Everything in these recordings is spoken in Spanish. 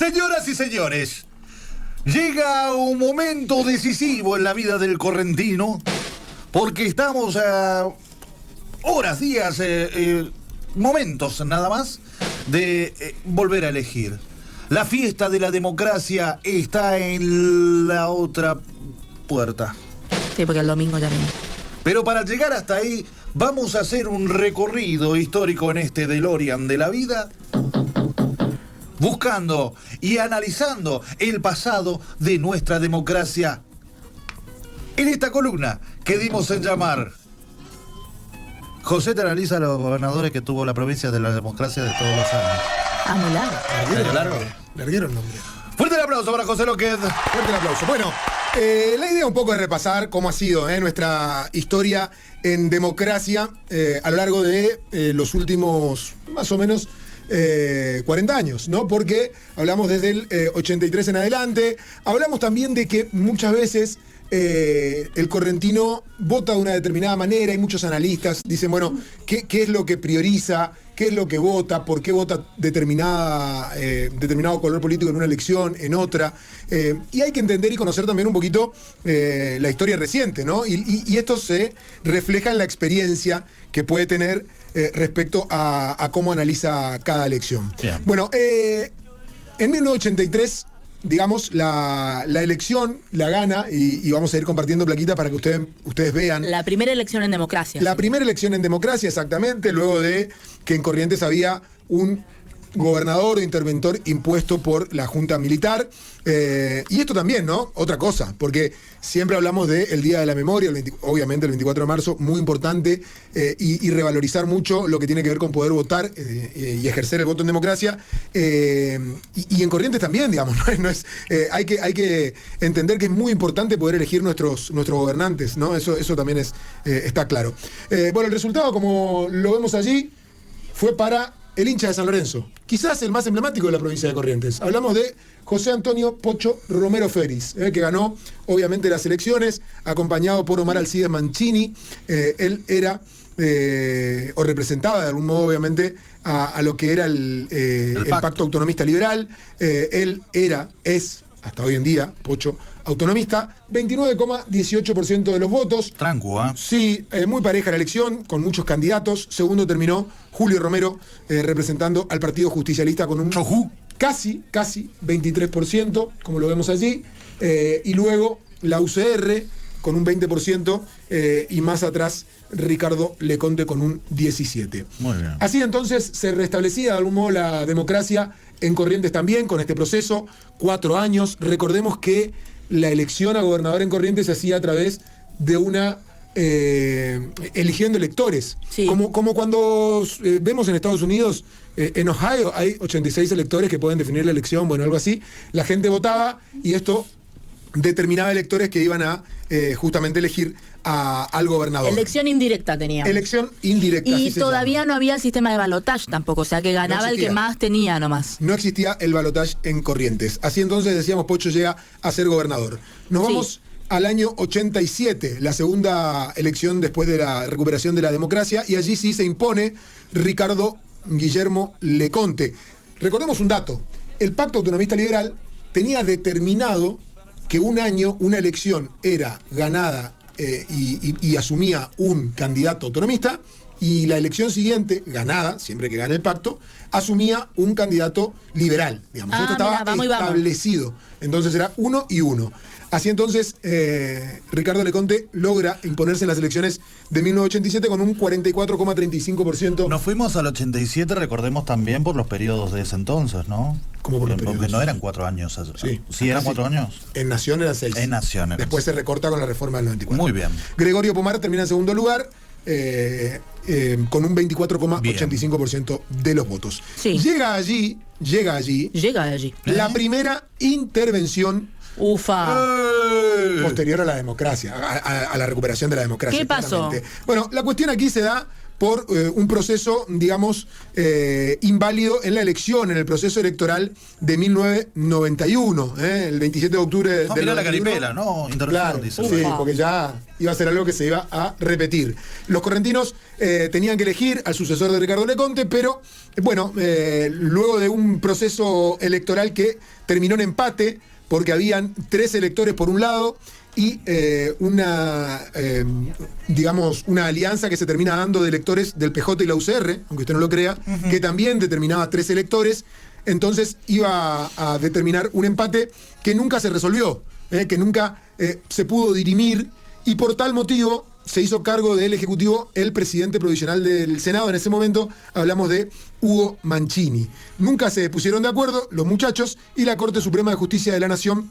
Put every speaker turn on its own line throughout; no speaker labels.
Señoras y señores, llega un momento decisivo en la vida del correntino, porque estamos a horas, días, momentos nada más de volver a elegir. La fiesta de la democracia está en la otra puerta.
Sí, porque el domingo ya viene.
Pero para llegar hasta ahí, vamos a hacer un recorrido histórico en este DeLorean de la vida, buscando y analizando el pasado de nuestra democracia. En esta columna que dimos en llamar José te analiza los gobernadores que tuvo la provincia de la democracia de todos los años.
Ah, muy largo.
Larguero el nombre.
Fuerte el aplauso para José Lóquez.
Fuerte el aplauso. Bueno, la idea un poco es repasar cómo ha sido nuestra historia en democracia a lo largo de los últimos, más o menos, 40 años, ¿no? Porque hablamos desde el 83 en adelante. Hablamos también de que muchas veces el correntino vota de una determinada manera y muchos analistas dicen, bueno, ¿qué es lo que prioriza? ¿Qué es lo que vota? ¿Por qué vota determinado color político en una elección, en otra? Y hay que entender y conocer también un poquito la historia reciente, ¿no? Y esto se refleja en la experiencia que puede tener respecto a cómo analiza cada elección.
Bien.
Bueno, en 1983... digamos, la elección la gana, y vamos a ir compartiendo plaquitas para que ustedes vean.
La primera elección en democracia.
La primera elección en democracia, exactamente, luego de que en Corrientes había un gobernador o interventor impuesto por la Junta Militar. Y esto también, ¿no? Otra cosa, porque siempre hablamos del Día de la Memoria, obviamente el 24 de marzo, muy importante, y revalorizar mucho lo que tiene que ver con poder votar y ejercer el voto en democracia. Y en Corrientes también, digamos, ¿no? Hay que entender que es muy importante poder elegir nuestros gobernantes, ¿no? Eso también está claro. Bueno, el resultado, como lo vemos allí, fue para el hincha de San Lorenzo, quizás el más emblemático de la provincia de Corrientes. Hablamos de José Antonio Pocho Romero Feris, que ganó obviamente las elecciones, acompañado por Omar Alcides Mancini. Él era, o representaba de algún modo obviamente, a lo que era el Pacto Autonomista Liberal. Él es, hasta hoy en día, Pocho, autonomista, 29,18% de los votos.
Tranco, ¿eh?
Sí, muy pareja la elección, con muchos candidatos. Segundo terminó Julio Romero, representando al Partido Justicialista con un casi 23%, como lo vemos allí. Y luego la UCR con un 20%, y más atrás Ricardo Leconte con un 17%.
Muy bien.
Así entonces se restablecía de algún modo la democracia en Corrientes también, con este proceso, 4 años. Recordemos que la elección a gobernador en Corrientes se hacía a través de una eligiendo electores.
Sí.
Como cuando vemos en Estados Unidos, en Ohio hay 86 electores que pueden definir la elección, bueno, algo así. La gente votaba y esto determinaba electores que iban a justamente elegir al gobernador.
Elección indirecta teníamos.
Elección indirecta.
Y todavía no había el sistema de balotaje tampoco, o sea que ganaba el que más tenía nomás.
No existía el balotaje en Corrientes. Así entonces decíamos, Pocho llega a ser gobernador. Nos vamos al año 87, la segunda elección después de la recuperación de la democracia, y allí sí se impone Ricardo Guillermo Leconte. Recordemos un dato: el Pacto Autonomista Liberal tenía determinado que un año una elección era ganada y asumía un candidato autonomista, y la elección siguiente, ganada, siempre que gane el pacto, asumía un candidato liberal. Digamos. Esto estaba establecido. Entonces era 1 y 1. Así entonces, Ricardo Leconte logra imponerse en las elecciones de 1987 con un 44,35%.
Nos fuimos al 87, recordemos también por los periodos de ese entonces, ¿no?
¿Cómo por los
Porque
periodos?
no eran 4 años. Sí, eran 4 años.
En Nación eran 6.
En Nación.
Después se recorta con la reforma del 94.
Muy bien.
Gregorio Pomar termina en segundo lugar, con un 24,85% de los votos.
Sí.
Llega allí la primera intervención posterior a la democracia, a la recuperación de la democracia.
¿Qué pasó?
Bueno, la cuestión aquí se da por un proceso, digamos, inválido en la elección, en el proceso electoral de 1991, el 27 de octubre del 91.
La caripela, ¿no?
Claro,
dice.
sí, porque ya iba a ser algo que se iba a repetir. Los correntinos tenían que elegir al sucesor de Ricardo Leconte, pero bueno, luego de un proceso electoral que terminó en empate, porque habían 3 electores por un lado y digamos, una alianza que se termina dando de electores del PJ y la UCR, aunque usted no lo crea, que también determinaba 3 electores. Entonces iba a determinar un empate que nunca se resolvió, que nunca se pudo dirimir, y por tal motivo se hizo cargo del Ejecutivo el presidente provisional del Senado. En ese momento hablamos de Hugo Mancini. Nunca se pusieron de acuerdo los muchachos y la Corte Suprema de Justicia de la Nación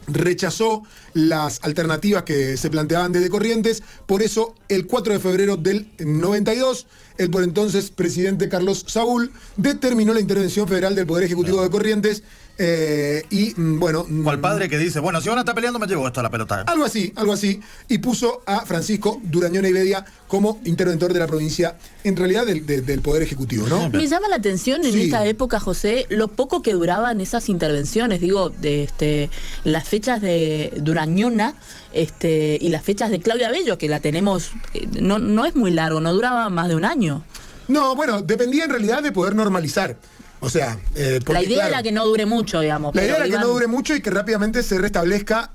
rechazó las alternativas que se planteaban desde Corrientes. Por eso, el 4 de febrero del 92, el por entonces presidente Carlos Saúl determinó la intervención federal del Poder Ejecutivo de Corrientes. Y bueno.
Cual padre que dice, bueno, si van a estar peleando, me llevo esto a la pelota.
Algo así. Y puso a Francisco Durañona y Bedia como interventor de la provincia, en realidad del Poder Ejecutivo, ¿no?
Me llama la atención en esta época, José, lo poco que duraban esas intervenciones, digo, de las fechas de Durañona y las fechas de Claudia Bello, que la tenemos, no es muy largo, no duraba más de un año.
No, bueno, dependía en realidad de poder normalizar. O sea, porque,
la idea era que no dure mucho, digamos.
La idea era que no dure mucho y que rápidamente se restablezca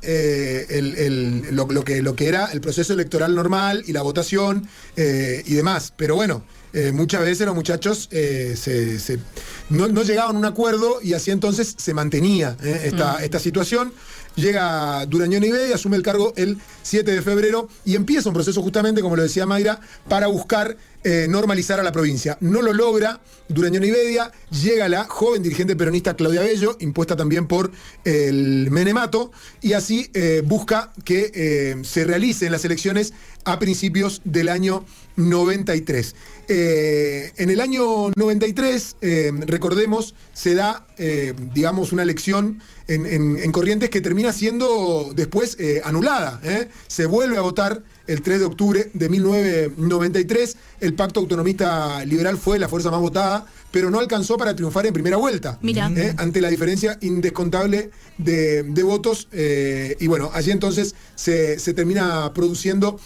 lo que era el proceso electoral normal y la votación y demás. Pero bueno, muchas veces los muchachos no llegaban a un acuerdo y así entonces se mantenía esta situación. Llega Durañona y Bedia, asume el cargo el 7 de febrero y empieza un proceso justamente, como lo decía Mayra, para buscar normalizar a la provincia. No lo logra Durañona y Bedia, llega la joven dirigente peronista Claudia Bello, impuesta también por el menemato, y así busca que se realicen las elecciones a principios del año 93. En el año 93, recordemos, se da, digamos, una elección en Corrientes que termina siendo después anulada. Se vuelve a votar el 3 de octubre de 1993. El Pacto Autonomista Liberal fue la fuerza más votada, pero no alcanzó para triunfar en primera vuelta.
Mira.
Ante la diferencia indescontable de votos. Y bueno, allí entonces se termina produciendo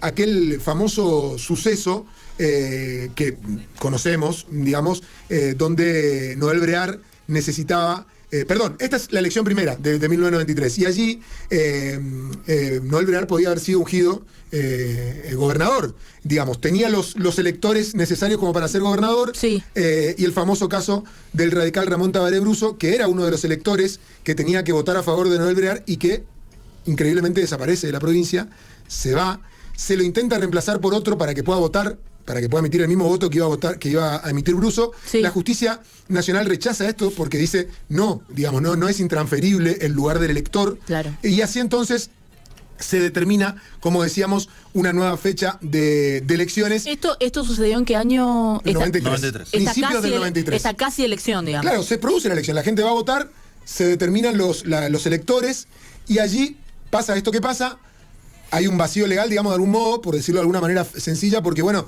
aquel famoso suceso que conocemos, digamos, donde Noel Brear necesitaba... esta es la elección primera de 1993. Y allí Noel Brear podía haber sido ungido gobernador. Digamos, tenía los electores necesarios como para ser gobernador.
Sí.
Y el famoso caso del radical Ramón Tabaré Bruso, que era uno de los electores que tenía que votar a favor de Noel Brear y que increíblemente desaparece de la provincia, se va, se lo intenta reemplazar por otro para que pueda votar, para que pueda emitir el mismo voto que iba a emitir Bruso.
Sí.
La Justicia Nacional rechaza esto porque dice, no es intransferible el lugar del elector.
Claro.
Y así entonces se determina, como decíamos, una nueva fecha de elecciones.
¿Esto sucedió en qué año?
93. Principios del 93.
Esta casi elección, digamos.
Claro, se produce la elección, la gente va a votar, se determinan los electores y allí pasa esto que pasa. Hay un vacío legal, digamos, de algún modo, por decirlo de alguna manera sencilla, porque bueno,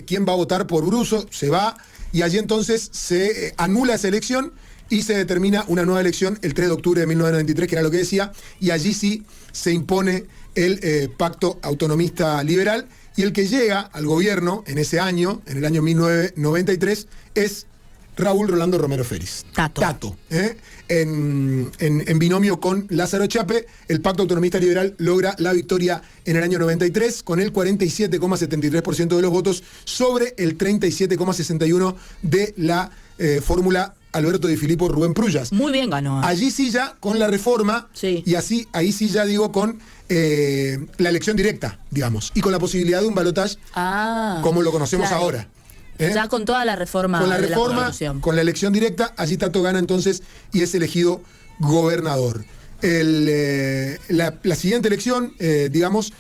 ¿quién va a votar por Bruso? Se va, y allí entonces se anula esa elección y se determina una nueva elección el 3 de octubre de 1993, que era lo que decía, y allí sí se impone el Pacto Autonomista Liberal, y el que llega al gobierno en ese año, en el año 1993, es Raúl Rolando Romero Félix.
Tato.
En binomio con Lázaro Chape, el Pacto Autonomista Liberal logra la victoria en el año 93 con el 47,73% de los votos sobre el 37,61% de la fórmula Alberto Di Filippo Rubén Prullas.
Muy bien ganó.
Allí sí ya con la reforma,
sí.
Y ahí sí ya digo con la elección directa, digamos, y con la posibilidad de un balotaje como lo conocemos ahora.
Ya con toda la reforma.
Con la reforma, con la elección directa, allí Tato gana entonces y es elegido gobernador. La siguiente elección, digamos,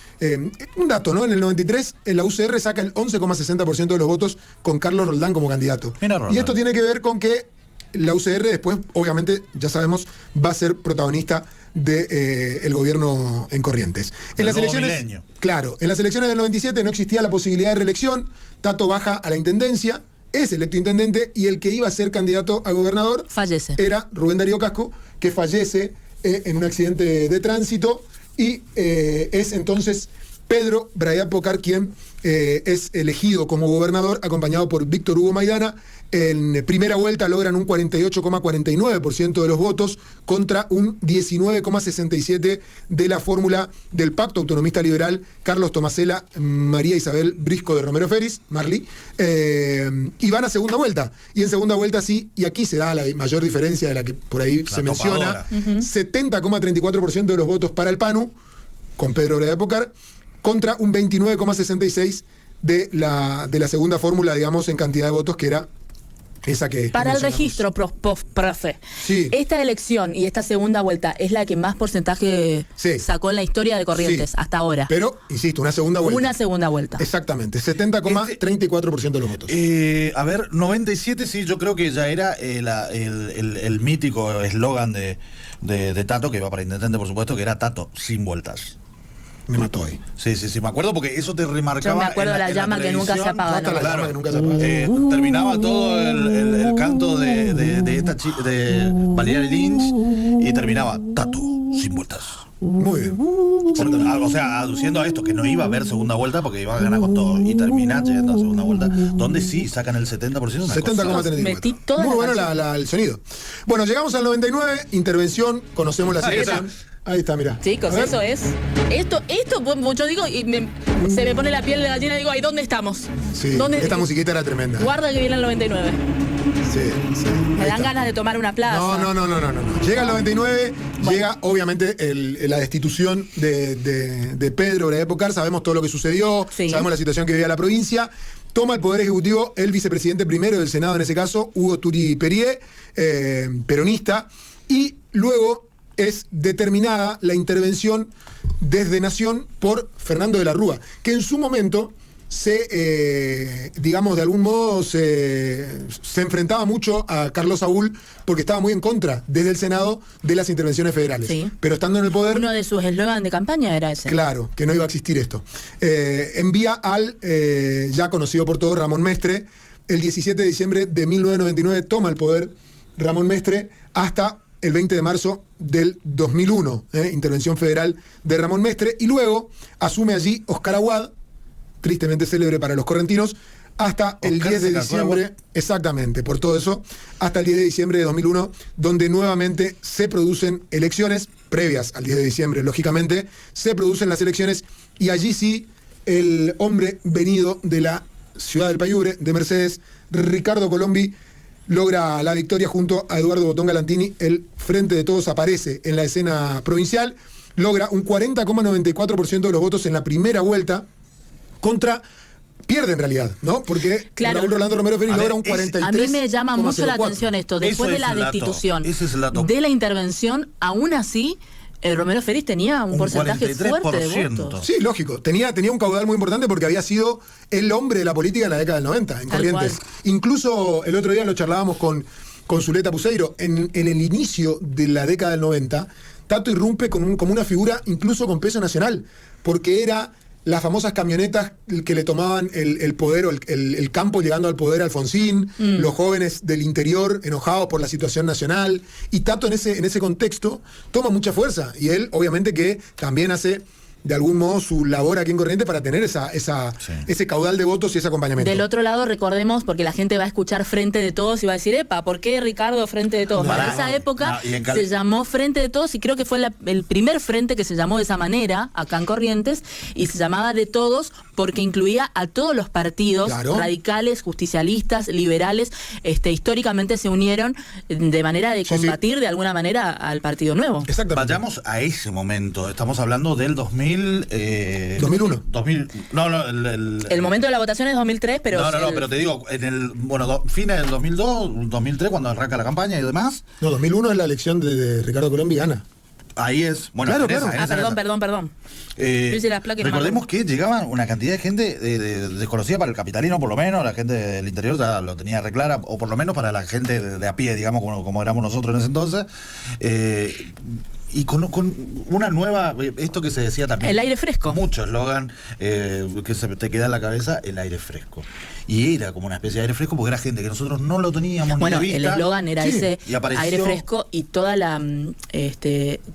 un dato, ¿no? En el 93, la UCR saca el 11,60% de los votos con Carlos Roldán como candidato. Y esto tiene que ver con que la UCR después, obviamente, ya sabemos, va a ser protagonista de el gobierno en Corrientes. En las elecciones,
milenio.
claro, en las elecciones del 97 no existía la posibilidad de reelección. Tato baja a la intendencia, es electo intendente, y el que iba a ser candidato a gobernador
Fallece.
era Rubén Darío Casco, que fallece en un accidente de tránsito, y es entonces Pedro Braida Pocar quien es elegido como gobernador, acompañado por Víctor Hugo Maidana. En primera vuelta logran un 48,49% de los votos contra un 19,67% de la fórmula del Pacto Autonomista Liberal, Carlos Tomasela, María Isabel Brisco de Romero Feris, Marley, y van a segunda vuelta. Y en segunda vuelta sí, y aquí se da la mayor diferencia de la que por ahí se menciona, 70,34% de los votos para el PANU, con Pedro Braida Pocar, contra un 29,66% de la segunda fórmula, digamos, en cantidad de votos, que era esa que
para el
mencionamos.
registro, profe.
Sí.
Esta elección y esta segunda vuelta es la que más porcentaje
Sí.
sacó en la historia de Corrientes
Sí.
hasta ahora.
Pero, insisto, una segunda vuelta.
Una segunda vuelta.
Exactamente, 70,34% de los votos.
A ver, 97 sí, yo creo que ya era el mítico eslogan de Tato, que va para intendente, por supuesto, que era Tato, sin vueltas.
Me mató ahí.
Sí, me acuerdo porque eso te remarcaba.
Yo me acuerdo
en
la
en
llama que nunca se
televisión.
apaga.
Hasta
¿no?
la llama que nunca se apaga.
Terminaba todo el canto de esta chica, de Valeria Lynch, y terminaba Tato, sin vueltas.
Muy bien.
O sea, aduciendo a esto, que no iba a haber segunda vuelta porque iba a ganar con todo, y terminar llegando a segunda vuelta, donde sí sacan el 70%. una cosa.
70,34.
Metí toda
Muy
la
bueno
canción.
el sonido. Bueno, llegamos al 99, intervención, conocemos la
Ahí
situación. Ahí está, mirá.
Chicos,
A ver.
eso es. Esto, pues, yo digo, y se me pone la piel de gallina y digo, ¿y dónde estamos?
Sí,
¿Dónde?
esta musiquita era tremenda.
Guarda que viene el 99.
Sí, sí.
Me
Ahí
dan
está.
ganas de tomar una plaza.
No. Llega el 99, llega obviamente la destitución de Pedro Braida Pocar, sabemos todo lo que sucedió,
Sí.
sabemos la situación que vivía la provincia. Toma el Poder Ejecutivo el vicepresidente primero del Senado, en ese caso, Hugo Turi Perier, peronista, y luego es determinada la intervención desde Nación por Fernando de la Rúa, que en su momento digamos, de algún modo se enfrentaba mucho a Carlos Saúl porque estaba muy en contra desde el Senado de las intervenciones federales.
Sí.
Pero estando en el poder,
Uno de sus eslogan de campaña era ese.
claro, que no iba a existir esto. Envía al ya conocido por todos Ramón Mestre. El 17 de diciembre de 1999 toma el poder Ramón Mestre hasta el 20 de marzo del 2001, intervención federal de Ramón Mestre, y luego asume allí Oscar Aguad, tristemente célebre para los correntinos, hasta el
Oscar
10 de
se casó
diciembre,
Aguad.
exactamente, por todo eso, hasta el 10 de diciembre de 2001, donde nuevamente se producen elecciones, previas al 10 de diciembre, lógicamente, se producen las elecciones, y allí sí, el hombre venido de la ciudad del Payubre, de Mercedes, Ricardo Colombi, logra la victoria junto a Eduardo Botón Galantini. El Frente de Todos aparece en la escena provincial, logra un 40,94% de los votos en la primera vuelta, pierde en realidad, ¿no? Porque
Claro.
Raúl Rolando Romero Feris
A ver,
logra un 43,04%.
A mí me llama mucho la atención esto. Después
Eso
de
es
la
el dato.
destitución,
Ese es el dato.
de la intervención, aún así, Romero Feris tenía un porcentaje fuerte de
43%.
votos.
Sí, lógico. Tenía un caudal muy importante porque había sido el hombre de la política en la década del 90, en
Tal
Corrientes.
cual.
Incluso el otro día lo charlábamos con Zuleta Puseiro. En el inicio de la década del 90, Tato irrumpe como una figura incluso con peso nacional, porque era las famosas camionetas que le tomaban el poder o el campo llegando al poder a Alfonsín, los jóvenes del interior enojados por la situación nacional, y Tato en ese contexto toma mucha fuerza, y él obviamente que también hace de algún modo su labor aquí en Corrientes para tener ese caudal de votos y ese acompañamiento.
Del otro lado, recordemos, porque la gente va a escuchar Frente de Todos y va a decir, epa, ¿por qué Ricardo Frente de Todos?
Pará.
En esa época
No, y en
se llamó Frente de Todos y creo que fue el primer frente que se llamó de esa manera acá en Corrientes, y se llamaba de Todos porque incluía a todos los partidos
Claro.
radicales, justicialistas, liberales, históricamente se unieron de manera de
Sí, sí.
combatir de alguna manera al Partido Nuevo.
Exactamente.
Vayamos a ese momento. Estamos hablando del
2001.
2000, no,
El momento de la votación es 2003, pero...
pero te digo, en el fines del 2002, 2003, cuando arranca la campaña y demás,
No, 2001 es la elección de Ricardo Colombi, gana.
ahí es. Bueno,
Claro,
en esa,
claro.
en esa, en esa.
Perdón. Yo hice las placas y no me
Recordemos
acuerdo.
que llegaban una cantidad de gente desconocida para el capitalino, por lo menos, la gente del interior ya lo tenía reclara, o por lo menos para la gente de a pie, digamos, como éramos nosotros en ese entonces. y con una nueva, esto que se decía también.
El aire fresco.
Mucho eslogan que se te queda en la cabeza, el aire fresco. Y era como una especie de aire fresco porque era gente que nosotros no lo teníamos
bueno,
ni de vista.
El eslogan era ese aire fresco y toda la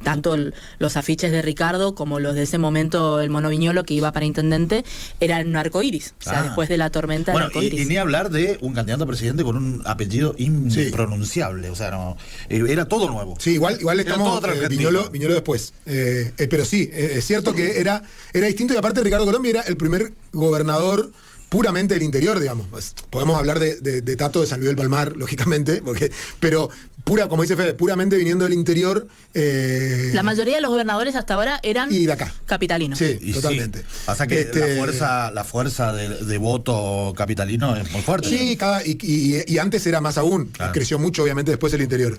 tanto los afiches de Ricardo como los de ese momento el Mono Viñolo que iba para intendente eran un arcoíris, o sea, después de la tormenta del arcoíris.
Y ni hablar de un candidato a presidente con un apellido impronunciable, o sea, no era todo nuevo.
Sí, igual estamos Viñolo después. Pero sí, es cierto que era distinto y aparte Ricardo Colombi era el primer gobernador puramente del interior, digamos. Pues, podemos hablar de Tato de San Luis del Palmar, lógicamente, pero como dice Fede, puramente viniendo del interior.
La mayoría de los gobernadores hasta ahora eran
y de acá.
Capitalinos.
Sí, totalmente.
Sí. Pasa que la fuerza de voto capitalino es muy fuerte.
Sí, y antes era más aún. Claro. Creció mucho, obviamente, después el interior.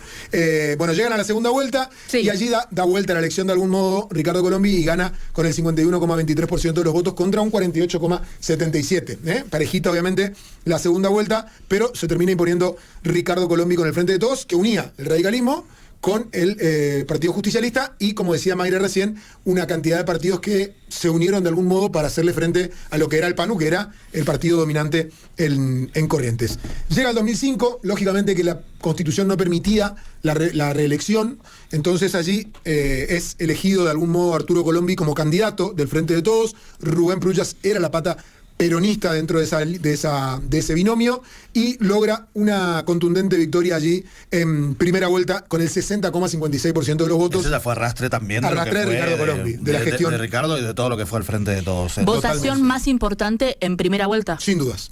Bueno, llegan a la segunda vuelta y allí da vuelta la elección de algún modo Ricardo Colombi y gana con el 51,23% de los votos contra un 48,77%. Parejita, obviamente, la segunda vuelta, pero se termina imponiendo Ricardo Colombi con el Frente de Todos, que unía el radicalismo con el Partido Justicialista y, como decía Mayra recién, una cantidad de partidos que se unieron de algún modo para hacerle frente a lo que era el PANU, que era el partido dominante en Corrientes. Llega el 2005, lógicamente que la Constitución no permitía la reelección, entonces allí es elegido de algún modo Arturo Colombi como candidato del Frente de Todos. Rubén Prullas era la pata peronista dentro de ese binomio y logra una contundente victoria allí en primera vuelta con el 60,56% de los votos.
Ese ya fue arrastre también
arrastre de Ricardo Colombi, de la gestión
de Ricardo y de todo lo que fue el Frente de Todos.
¿Votación totalmente más importante en primera vuelta?
Sin dudas.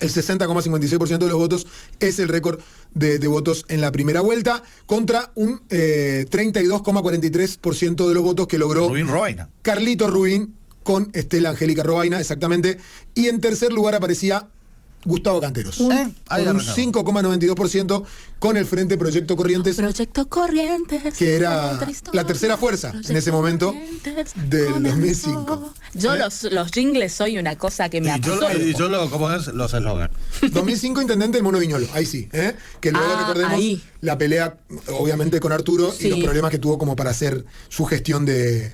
El 60,56% de los votos es el récord de votos en la primera vuelta contra un 32,43% de los votos que logró
Rubín Robaina.
Carlito Rubín con Estela Angélica Robaina, exactamente. Y en tercer lugar aparecía Gustavo Canteros. Con un 5,92% con el Frente Proyecto Corrientes.
Proyecto Corrientes.
Que era la tercera fuerza en ese momento del 2005.
Yo los jingles soy una cosa que me absorbe.
Y yo ¿cómo es? Los eslogan.
2005 intendente el Mono Viñolo, ahí sí. Que luego recordemos la pelea, obviamente, con Arturo y los problemas que tuvo como para hacer su gestión de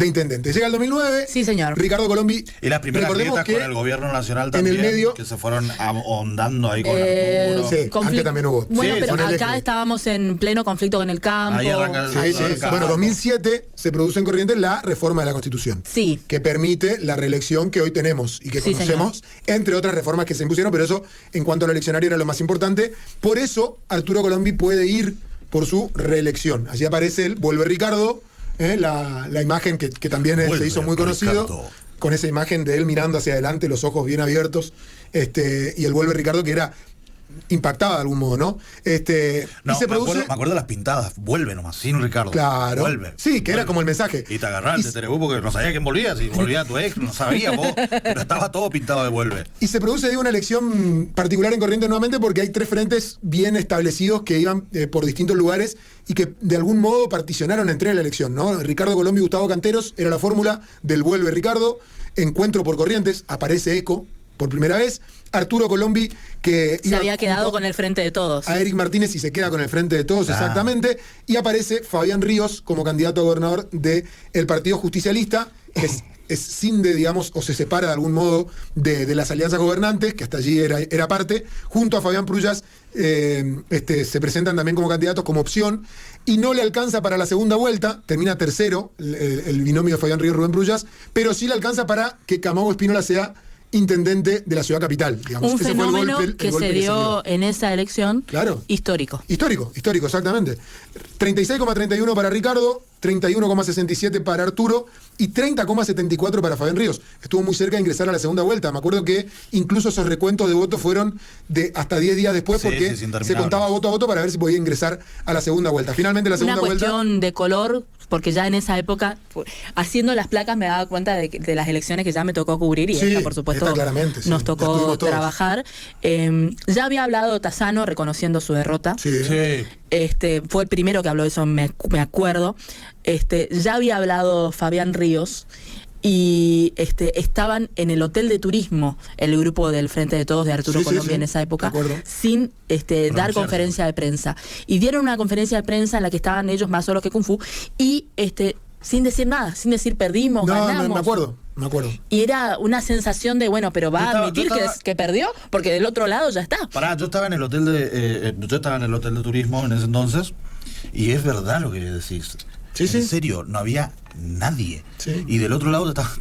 intendente. Llega el 2009.
Sí, señor.
Ricardo Colombi.
Y las primeras grietas con el gobierno nacional también.
En el medio.
Que se fueron ahondando ahí con Arturo.
Sí, antes también hubo.
Bueno, pero acá estábamos en pleno conflicto con el campo.
Ahí arranca el campo.
Bueno, 2007 se produce en Corrientes la reforma de la Constitución.
Sí.
Que permite la reelección que hoy tenemos y que conocemos, entre otras reformas que se impusieron, pero eso, en cuanto al eleccionario, era lo más importante. Por eso, Arturo Colombi puede ir por su reelección. Allí aparece él, vuelve Ricardo. La imagen que también se hizo muy conocido, Ricardo, con esa imagen de él mirando hacia adelante, los ojos bien abiertos, y el vuelve Ricardo, que era impactaba de algún modo, ¿no?
Y se produce... me acuerdo de las pintadas, vuelve nomás, sin Ricardo.
Claro.
Vuelve.
Sí, que era como el mensaje.
Y te agarraste, te Terebú, porque no sabía quién volvía, si volvía tu ex, no sabía vos, pero estaba todo pintado de vuelve.
Y se produce una elección particular en Corrientes nuevamente porque hay tres frentes bien establecidos que iban por distintos lugares y que de algún modo particionaron entre la elección, ¿no? Ricardo Colombi y Gustavo Canteros era la fórmula del vuelve Ricardo. Encuentro por Corrientes, aparece ECO por primera vez. Arturo Colombi, que
se había quedado con el Frente de Todos.
A Eric Martínez y se queda con el Frente de Todos, exactamente. Y aparece Fabián Ríos como candidato a gobernador del Partido Justicialista, que escinde, digamos, o se separa de algún modo de las alianzas gobernantes, que hasta allí era parte. Junto a Fabián Prullas se presentan también como candidatos, como opción, y no le alcanza para la segunda vuelta, termina tercero el binomio de Fabián Ríos y Rubén Prullas, pero sí le alcanza para que Camago Espínola sea intendente de la ciudad capital, digamos.
Un fenómeno que se dio en esa elección.
Claro.
Histórico,
exactamente. 36,31 para Ricardo, 31,67 para Arturo y 30,74 para Fabián Ríos. Estuvo muy cerca de ingresar a la segunda vuelta. Me acuerdo que incluso esos recuentos de votos fueron de hasta 10 días después, porque se contaba voto a voto para ver si podía ingresar a la segunda vuelta. Finalmente la segunda vuelta...
Una cuestión de color, porque ya en esa época, haciendo las placas, me daba cuenta de las elecciones que ya me tocó cubrir y esta, por supuesto, nos tocó trabajar. Ya había hablado Tassano reconociendo su derrota. Fue el primero que habló de eso, me acuerdo. Ya había hablado Fabián Ríos. y estaban en el hotel de turismo, el grupo del Frente de Todos de Arturo Colombia en esa época, sin dar conferencia de prensa. Y dieron una conferencia de prensa en la que estaban ellos más solos que Kung Fu, y sin decir nada, sin decir perdimos, ganamos.
No, me acuerdo.
Y era una sensación de, bueno, pero va a admitir que perdió, porque del otro lado ya está.
Yo estaba en el hotel de turismo en ese entonces, y es verdad lo que decís. En serio, no había nadie. Y del otro lado estaban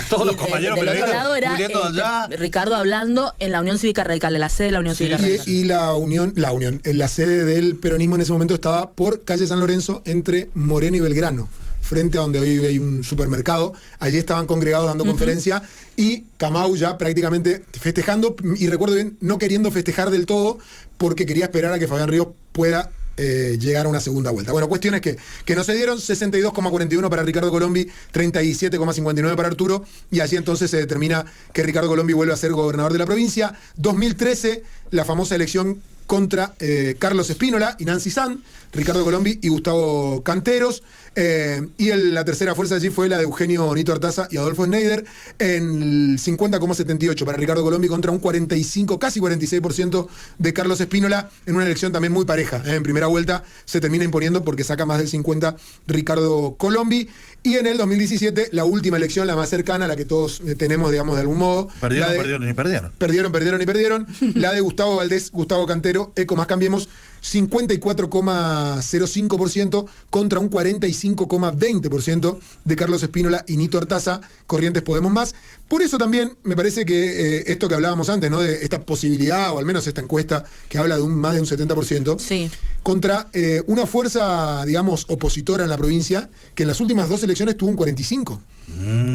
todos los compañeros
del otro lado era
allá.
Ricardo hablando en la Unión Cívica Radical, en la sede de la Unión Cívica Radical.
Y la sede del peronismo en ese momento estaba por calle San Lorenzo, entre Moreno y Belgrano, frente a donde hoy hay un supermercado. Allí estaban congregados dando conferencia, y Camau ya prácticamente festejando, y recuerdo bien, no queriendo festejar del todo porque quería esperar a que Fabián Ríos pueda llegar a una segunda vuelta. Bueno, cuestiones que no se dieron: 62,41 para Ricardo Colombi, 37,59 para Arturo, y así entonces se determina que Ricardo Colombi vuelve a ser gobernador de la provincia. 2013, la famosa elección contra Carlos Espínola y Nancy Sand, Ricardo Colombi y Gustavo Canteros, y la tercera fuerza allí fue la de Eugenio Nito Artaza y Adolfo Schneider, en el 50,78 para Ricardo Colombi contra un 45, casi 46% de Carlos Espínola, en una elección también muy pareja. En primera vuelta se termina imponiendo porque saca más del 50 Ricardo Colombi, y en el 2017, la última elección, la más cercana, la que todos tenemos, digamos, de algún modo.
Perdieron.
Perdieron. La de Gustavo Valdés, Gustavo Cantero, Eco más Cambiemos, 54,05% contra un 45,20% de Carlos Espínola y Nito Artaza, Corrientes Podemos Más. Por eso también me parece que esto que hablábamos antes, ¿no?, de esta posibilidad, o al menos esta encuesta que habla de más de un 70%, contra una fuerza, digamos, opositora en la provincia, que en las últimas 2 elecciones tuvo un 45%.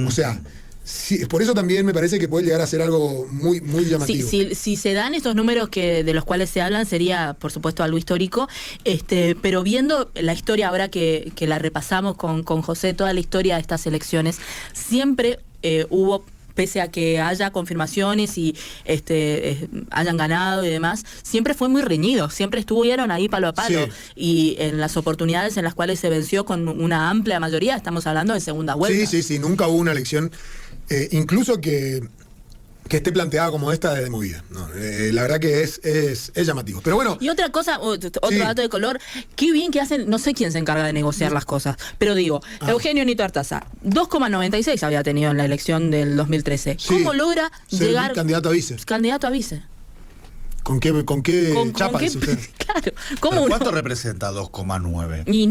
O sea, sí, por eso también me parece que puede llegar a ser algo muy, muy llamativo.
Si se dan estos números de los cuales se hablan, sería, por supuesto, algo histórico. Pero viendo la historia, ahora que la repasamos con José, toda la historia de estas elecciones, siempre hubo, pese a que haya confirmaciones y hayan ganado y demás, siempre fue muy reñido, siempre estuvieron ahí palo a palo. Y en las oportunidades en las cuales se venció con una amplia mayoría, estamos hablando de segunda vuelta.
Sí, nunca hubo una elección, incluso que esté planteada como esta de movida. No, la verdad que es llamativo. Pero bueno.
Y otra cosa, otro dato de color, qué bien que hacen, no sé quién se encarga de negociar las cosas, pero digo, Eugenio Nito Artaza, 2,96 había tenido en la elección del 2013. ¿Cómo logra llegar
candidato a vice?
Candidato a vice.
¿Con qué chapa dice usted?
Claro.
¿Cuánto representa 2,9?
Y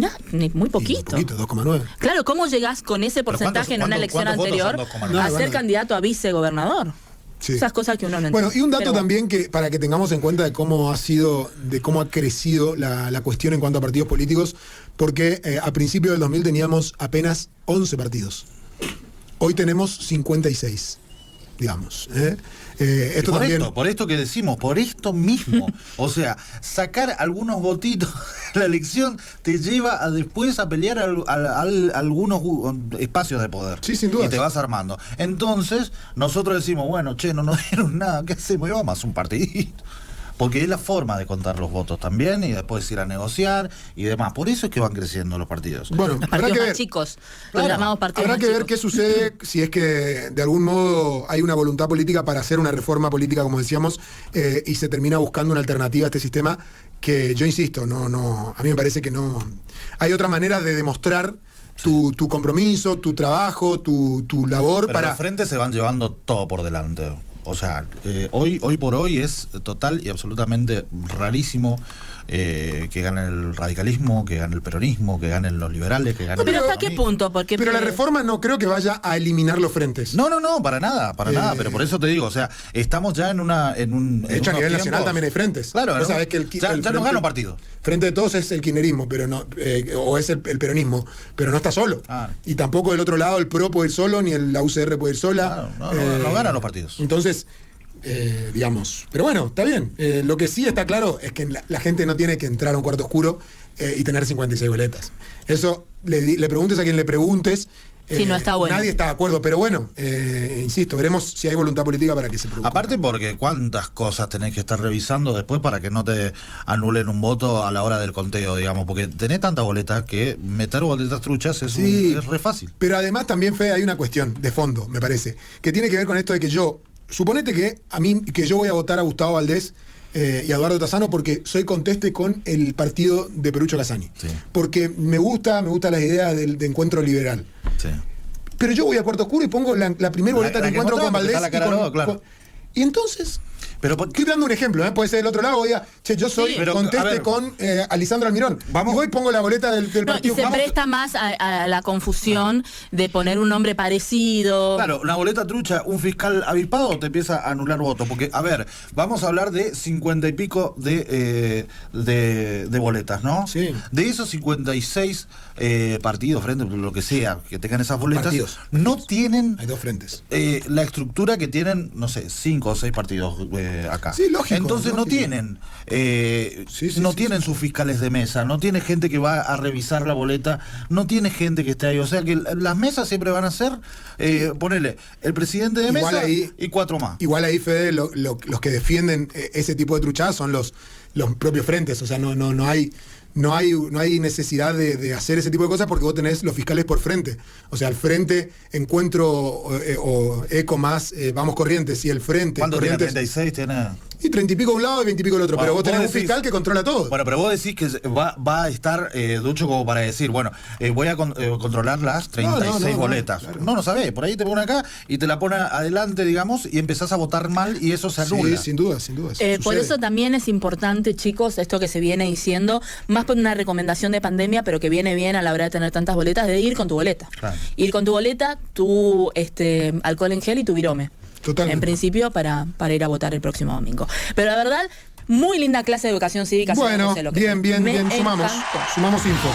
muy poquito.
Muy poquito, 2,9.
Claro, ¿cómo llegás con ese porcentaje en una elección anterior a ser candidato a vicegobernador? Esas cosas que uno no entiende.
Bueno, y un dato también que para que tengamos en cuenta de cómo ha crecido la cuestión en cuanto a partidos políticos, porque a principios del 2000 teníamos apenas 11 partidos. Hoy tenemos 56, digamos. Esto
por
también...
por esto que decimos, por esto mismo. O sea, sacar algunos votitos de la elección te lleva a después a pelear algunos espacios de poder.
Sí, sin duda.
Y te vas armando. Entonces, nosotros decimos, bueno, no nos dieron nada, ¿qué hacemos? Y vamos a hacer un partidito. Porque es la forma de contar los votos también, y después ir a negociar y demás. Por eso es que van creciendo los partidos.
Bueno,
los partidos más chicos, los llamados partidos
habrá
más
que ver
chicos.
qué sucede, si es que de algún modo hay una voluntad política para hacer una reforma política, como decíamos, y se termina buscando una alternativa a este sistema, que yo insisto, a mí me parece que no. Hay otras maneras de demostrar tu compromiso, tu trabajo, tu labor.
Pero los frentes se van llevando todo por delante. O sea, hoy por hoy es total y absolutamente rarísimo que gane el radicalismo, que gane el peronismo, que ganen los liberales, que ganen...
Pero ¿hasta qué punto? Porque
pero la reforma no creo que vaya a eliminar los frentes.
No, para nada, pero por eso te digo, o sea, estamos ya en un...
De hecho, a nivel nacional también hay frentes.
Claro,
¿no? Sabés que
ya no gana un partido.
Frente de Todos es el kirchnerismo, pero no, o es el peronismo, pero no está solo. Y tampoco del otro lado el PRO puede ir solo, ni la UCR puede ir sola.
No ganan los partidos.
Entonces, digamos, pero bueno, está bien. Lo que sí está claro es que la gente no tiene que entrar a un cuarto oscuro y tener 56 boletas. Eso, le preguntes a quien le preguntes,
Sí, no está bueno.
Nadie está de acuerdo, pero bueno, insisto, veremos si hay voluntad política para que se produzca.
Aparte porque cuántas cosas tenés que estar revisando después para que no te anulen un voto a la hora del conteo, digamos, porque tenés tantas boletas que meter boletas truchas es re fácil.
Pero además también, Fede, hay una cuestión de fondo, me parece, que tiene que ver con esto de que suponete que yo voy a votar a Gustavo Valdés y a Eduardo Tassano porque soy conteste con el partido de Perucho Casani.
Sí.
Porque me gusta las ideas de encuentro liberal.
Sí.
Pero yo voy a Cuarto Oscuro y pongo la primera boleta de encuentro con Valdés. Y entonces,
pero
estoy dando un ejemplo, puede ser del otro lado, diga, yo soy conteste con Alisandro Almirón.
Vamos.
Y voy pongo la boleta del partido.
Y se presta más a la confusión de poner un nombre parecido.
Claro, una boleta trucha, un fiscal avispado te empieza a anular votos. Porque, a ver, vamos a hablar de 50 y pico de boletas, ¿no?
Sí.
De esos 56 partidos, frentes, lo que sea, que tengan esas boletas,
partidos.
No tienen
Hay dos frentes.
la estructura que tienen, no sé, 5 o 6 partidos acá.
Sí, lógico.
Entonces
lógico.
no tienen tienen sus fiscales de mesa, no tiene gente que va a revisar la boleta, no tiene gente que esté ahí. O sea que las mesas siempre van a ser, ponerle el presidente de
Igual
mesa
ahí,
y 4 más.
Igual ahí, Fede, los que defienden ese tipo de truchadas son los propios frentes. O sea, no hay necesidad de hacer ese tipo de cosas porque vos tenés los fiscales por frente. O sea, el frente Encuentro o Eco más Vamos Corrientes y el frente
¿Cuánto tiene?
Corrientes,
36 tiene.
y 30 y pico de un lado y 20 y pico del otro.
Bueno,
pero vos tenés un
decís,
fiscal que controla todo.
Bueno, pero vos decís que va a estar ducho como para decir, bueno, voy a controlar las 36 boletas.
Claro.
No sabés, por ahí te pone acá y te la pone adelante, digamos, y empezás a votar mal y eso se anula.
Sí, sin duda.
Por eso también es importante, chicos, esto que se viene diciendo, más por una recomendación de pandemia, pero que viene bien a la hora de tener tantas boletas, de ir con tu boleta.
Claro.
Ir con tu boleta, tu alcohol en gel y tu virome.
Totalmente.
En principio, para ir a votar el próximo domingo. Pero la verdad, muy linda clase de educación cívica.
Bueno, bien,
Me
sumamos
encantó.
info.